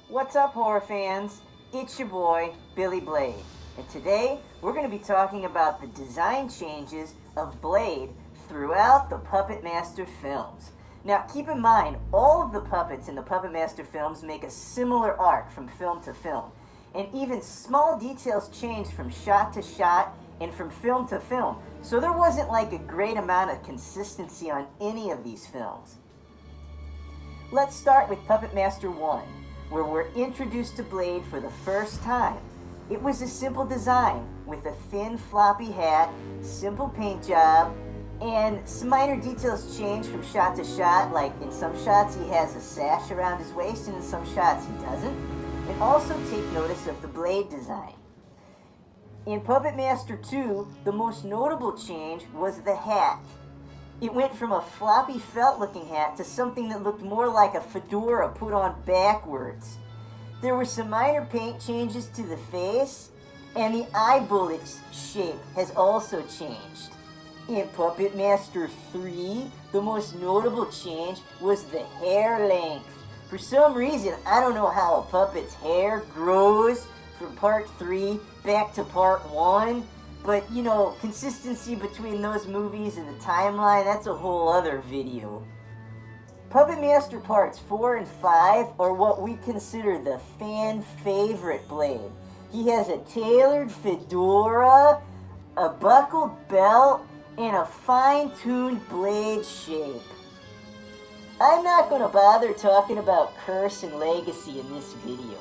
What's up, horror fans? It's your boy, Billy Blade, and today we're going to be talking about the design changes of Blade throughout the Puppet Master films. Now, keep in mind, all of the puppets in the Puppet Master films make a similar arc from film to film, and even small details change from shot to shot and from film to film, so there wasn't like a great amount of consistency on any of these films. Let's start with Puppet Master 1, where we're introduced to Blade for the first time. It was a simple design with a thin floppy hat, simple paint job, and some minor details change from shot to shot, like in some shots he has a sash around his waist and in some shots he doesn't. And also take notice of the blade design. In Puppet Master 2, the most notable change was the hat. It went from a floppy felt-looking hat to something that looked more like a fedora put on backwards. There were some minor paint changes to the face, and the eye bullet's shape has also changed. In Puppet Master 3, the most notable change was the hair length. For some reason, I don't know how a puppet's hair grows from Part 3 back to Part 1, but, you know, consistency between those movies and the timeline, that's a whole other video. Puppet Master Parts 4 and 5 are what we consider the fan favorite Blade. He has a tailored fedora, a buckled belt, and a fine-tuned blade shape. I'm not going to bother talking about Curse and Legacy in this video.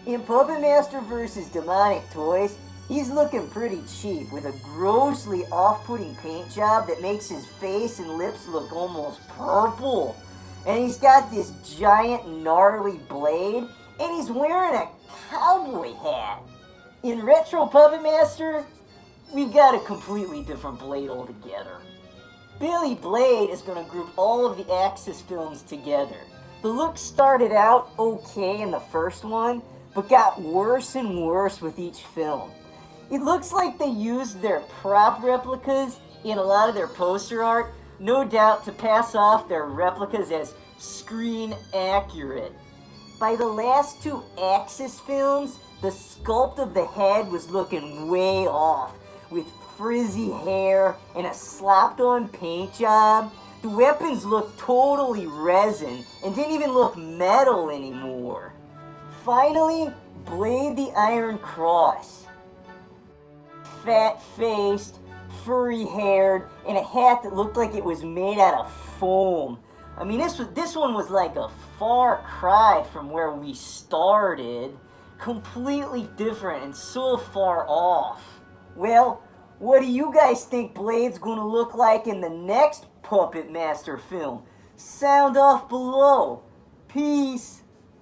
In Puppet Master vs. Demonic Toys, he's looking pretty cheap with a grossly off-putting paint job that makes his face and lips look almost purple. And he's got this giant gnarly blade, and he's wearing a cowboy hat. In Retro Puppet Master, we've got a completely different Blade altogether. Billy Blade is going to group all of the Axis films together. The look started out okay in the first one, but got worse and worse with each film. It looks like they used their prop replicas in a lot of their poster art, no doubt to pass off their replicas as screen accurate. By the last two Axis films, the sculpt of the head was looking way off, with frizzy hair and a slapped-on paint job. The weapons looked totally resin and didn't even look metal anymore. Finally, Blade the Iron Cross. Fat-faced, furry-haired, and a hat that looked like it was made out of foam. I mean, this one was like a far cry from where we started. Completely different and so far off. Well, what do you guys think Blade's going to look like in the next Puppet Master film? Sound off below. Peace.